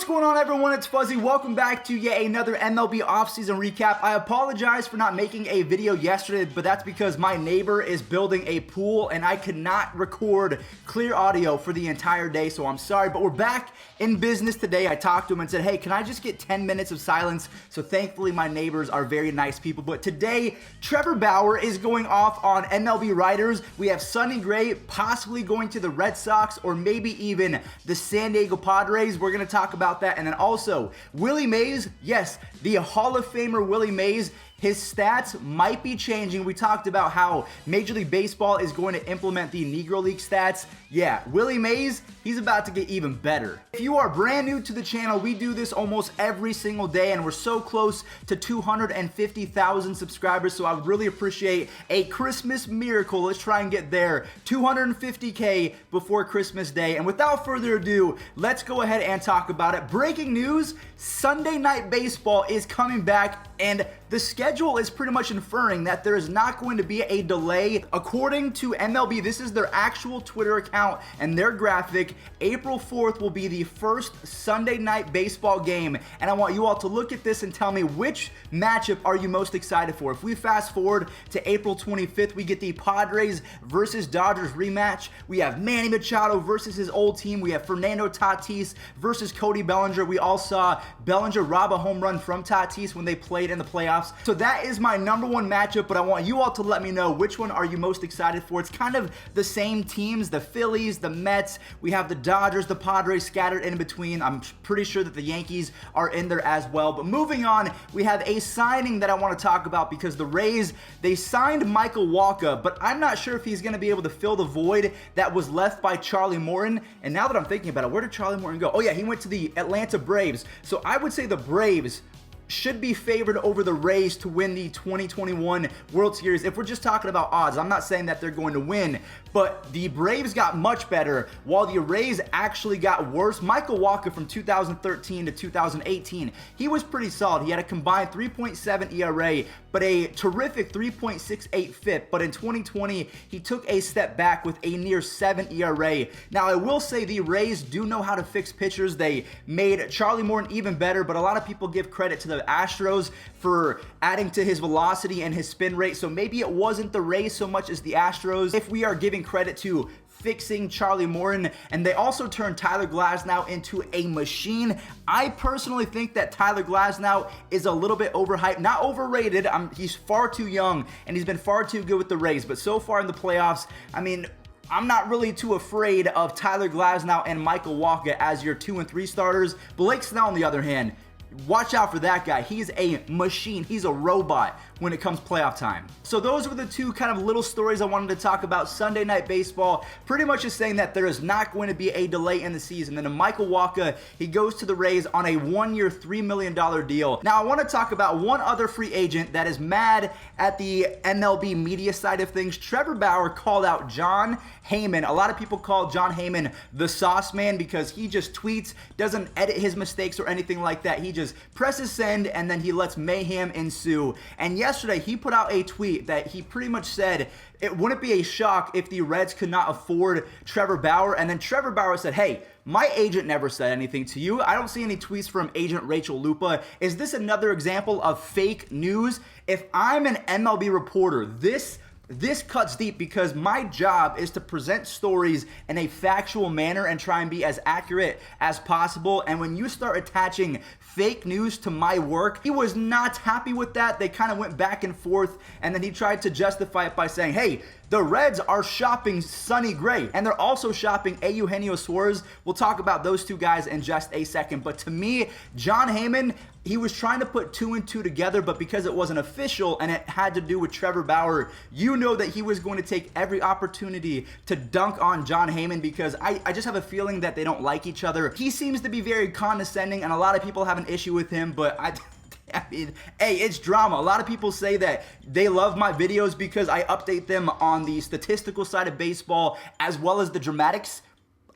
going on, everyone? It's Fuzzy. Welcome back to yet another MLB offseason recap. I apologize for not making a video yesterday, but that's because my neighbor is building a pool and I could not record clear audio for the entire day, so I'm sorry. But we're back in business today. I talked to him and said, hey, can I just get 10 minutes of silence? So thankfully, my neighbors are very nice people. But today, Trevor Bauer is going off on MLB writers. We have Sonny Gray possibly going to the Red Sox or maybe even the San Diego Padres. We're going to talk about that. And then also, Willie Mays, yes, the Hall of Famer Willie Mays, his stats might be changing. We talked about how Major League Baseball is going to implement the Negro League stats. Yeah, Willie Mays, he's about to get even better. If you are brand new to the channel, we do this almost every single day, and we're so close to 250,000 subscribers, so I would really appreciate a Christmas miracle. Let's try and get there. 250K before Christmas Day. And without further ado, let's go ahead and talk about it. Breaking news, Sunday Night Baseball is coming back, and the schedule is pretty much inferring that there is not going to be a delay. According to MLB, this is their actual Twitter account and their graphic. April 4th will be the first Sunday Night Baseball game, and I want you all to look at this and tell me which matchup are you most excited for. If we fast forward to April 25th, we get the Padres versus Dodgers rematch. We have Manny Machado versus his old team. We have Fernando Tatis versus Cody Bellinger. We all saw Bellinger rob a home run from Tatis when they played in the playoffs. So that is my number one matchup, but I want you all to let me know which one are you most excited for. It's kind of the same teams, the Phillies, the Mets. We have the Dodgers, the Padres scattered in between. I'm pretty sure that the Yankees are in there as well. But moving on, we have a signing that I want to talk about because the Rays, they signed Michael Wacha, but I'm not sure if he's going to be able to fill the void that was left by Charlie Morton. And now that I'm thinking about it, where did Charlie Morton go? Oh yeah, he went to the Atlanta Braves. So I would say the Braves should be favored over the Rays to win the 2021 World Series. If we're just talking about odds, I'm not saying that they're going to win, but the Braves got much better while the Rays actually got worse. Michael Wacha from 2013 to 2018, he was pretty solid. He had a combined 3.7 ERA, but a terrific 3.68 FIP. But in 2020, he took a step back with a near 7 ERA. Now, I will say the Rays do know how to fix pitchers. They made Charlie Morton even better, but a lot of people give credit to the Astros for adding to his velocity and his spin rate. So maybe it wasn't the Rays so much as the Astros, if we are giving credit to fixing Charlie Morton. And they also turned Tyler Glasnow into a machine. I personally think that Tyler Glasnow is a little bit overhyped, not overrated. He's far too young and he's been far too good with the Rays, but so far in the playoffs, I mean, I'm not really too afraid of Tyler Glasnow and Michael Wacha as your 2 and 3 starters. Blake Snell, on the other hand, watch out for that guy. He's a machine. He's a robot when it comes playoff time. So those were the two kind of little stories I wanted to talk about. Sunday Night Baseball pretty much is saying that there is not going to be a delay in the season. Then Michael Wacha, he goes to the Rays on a 1-year, $3 million deal. Now I want to talk about one other free agent that is mad at the MLB media side of things. Trevor Bauer called out Jon Heyman. A lot of people call Jon Heyman the sauce man because he just tweets, doesn't edit his mistakes or anything like that. He just presses send and then he lets mayhem ensue. And yesterday he put out a tweet that he pretty much said it wouldn't be a shock if the Reds could not afford Trevor Bauer. And then Trevor Bauer said, hey, my agent never said anything to you. I don't see any tweets from agent Rachel Lupa. Is this another example of fake news? If I'm an MLB reporter, this cuts deep because my job is to present stories in a factual manner and try and be as accurate as possible. And when you start attaching fake news to my work, he was not happy with that. They kind of went back and forth, and then he tried to justify it by saying, hey, the Reds are shopping Sonny Gray, and they're also shopping Eugenio Suarez. We'll talk about those two guys in just a second. But to me, Jon Heyman, he was trying to put 2 and 2 together, but because it wasn't official and it had to do with Trevor Bauer, you know that he was going to take every opportunity to dunk on Jon Heyman because I just have a feeling that they don't like each other. He seems to be very condescending, and a lot of people have an issue with him, but I mean, hey, it's drama. A lot of people say that they love my videos because I update them on the statistical side of baseball as well as the dramatics.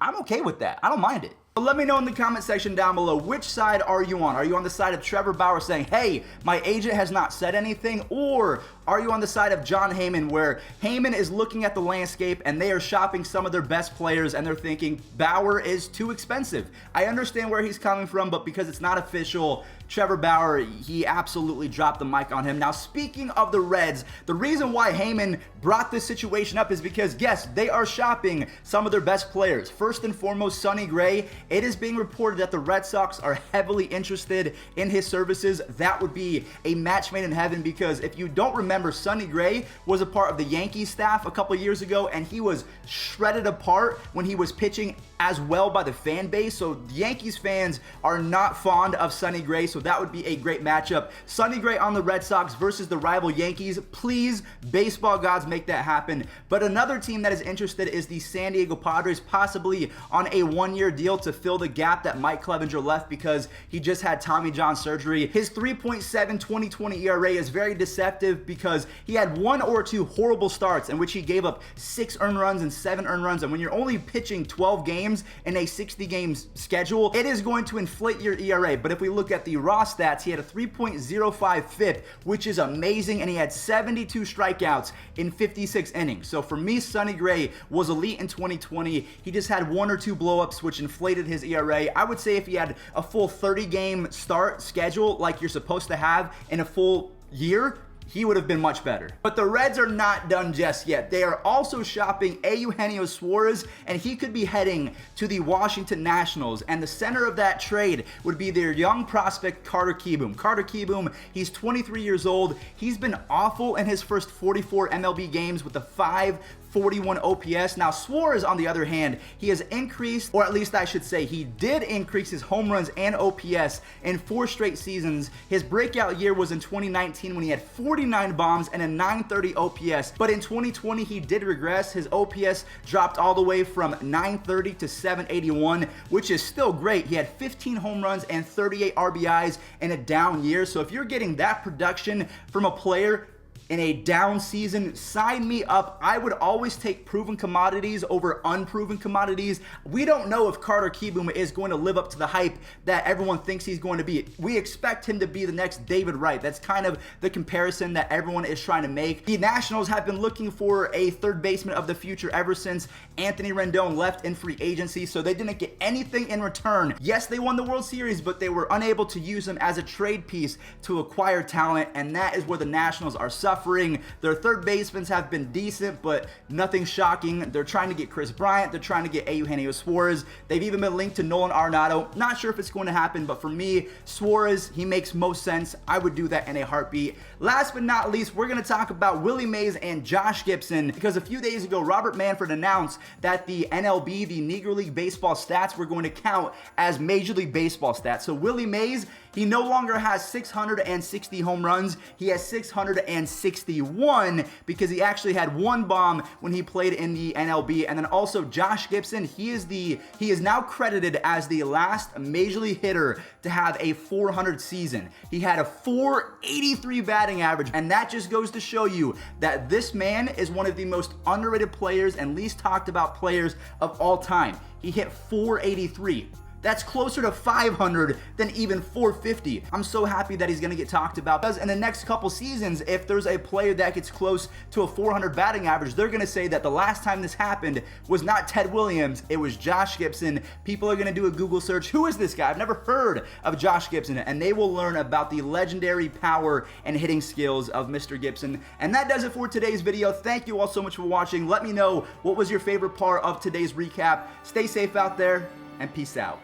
I'm okay with that. I don't mind it. But let me know in the comment section down below, which side are you on? Are you on the side of Trevor Bauer saying, hey, my agent has not said anything? Or are you on the side of Jon Heyman, where Heyman is looking at the landscape and they are shopping some of their best players and they're thinking Bauer is too expensive? I understand where he's coming from, but because it's not official, Trevor Bauer, he absolutely dropped the mic on him. Now, speaking of the Reds, the reason why Heyman brought this situation up is because, yes, they are shopping some of their best players. First and foremost, Sonny Gray. It is being reported that the Red Sox are heavily interested in his services. That would be a match made in heaven, because if you don't remember, Sonny Gray was a part of the Yankees staff a couple years ago, and he was shredded apart when he was pitching as well by the fan base. So the Yankees fans are not fond of Sonny Gray, so that would be a great matchup. Sonny Gray on the Red Sox versus the rival Yankees. Please, baseball gods, make that happen. But another team that is interested is the San Diego Padres, possibly on a one-year deal to fill the gap that Mike Clevenger left because he just had Tommy John surgery. His 3.7 2020 ERA is very deceptive because he had one or two horrible starts in which he gave up 6 earned runs and 7 earned runs. And when you're only pitching 12 games in a 60-game schedule, it is going to inflate your ERA. But if we look at the raw stats, he had a 3.05 FIP, which is amazing, and he had 72 strikeouts in 56 innings. So for me, Sonny Gray was elite in 2020. He just had 1 or 2 blowups, which inflated his ERA. I would say if he had a full 30-game start schedule like you're supposed to have in a full year, he would have been much better. But the Reds are not done just yet. They are also shopping Eugenio Suarez, and he could be heading to the Washington Nationals. And the center of that trade would be their young prospect, Carter Kieboom. Carter Kieboom, he's 23 years old. He's been awful in his first 44 MLB games with a 541 OPS. Now, Suarez, on the other hand, he has increased, or at least I should say, he did increase his home runs and OPS in 4 straight seasons. His breakout year was in 2019 when he had 49 bombs and a 930 OPS. But in 2020, he did regress. His OPS dropped all the way from 930 to 781, which is still great. He had 15 home runs and 38 RBIs in a down year. So if you're getting that production from a player in a down season, sign me up. I would always take proven commodities over unproven commodities. We don't know if Carter Kieboom is going to live up to the hype that everyone thinks he's going to be. We expect him to be the next David Wright. That's kind of the comparison that everyone is trying to make. The Nationals have been looking for a third baseman of the future ever since Anthony Rendon left in free agency, so they didn't get anything in return. Yes, they won the World Series, but they were unable to use him as a trade piece to acquire talent, and that is where the Nationals are suffering. Their third basemen have been decent, but nothing shocking. They're trying to get Chris Bryant. They're trying to get Eugenio Suarez. They've even been linked to Nolan Arenado. Not sure if it's going to happen, but for me, Suarez, he makes most sense. I would do that in a heartbeat. Last but not least, we're going to talk about Willie Mays and Josh Gibson, because a few days ago, Robert Manfred announced that the NLB, the Negro League Baseball stats, were going to count as Major League Baseball stats. So Willie Mays, he no longer has 660 home runs. He has 661 because he actually had 1 bomb when he played in the NLB. And then also Josh Gibson, he is now credited as the last Major League hitter to have a 400 season. He had a 483 batting average, and that just goes to show you that this man is one of the most underrated players and least talked about players of all time. He hit 483. That's closer to 500 than even 450. I'm so happy that he's going to get talked about, because in the next couple seasons, if there's a player that gets close to a 400 batting average, they're going to say that the last time this happened was not Ted Williams, it was Josh Gibson. People are going to do a Google search. Who is this guy? I've never heard of Josh Gibson, and they will learn about the legendary power and hitting skills of Mr. Gibson. And that does it for today's video. Thank you all so much for watching. Let me know what was your favorite part of today's recap. Stay safe out there, and peace out.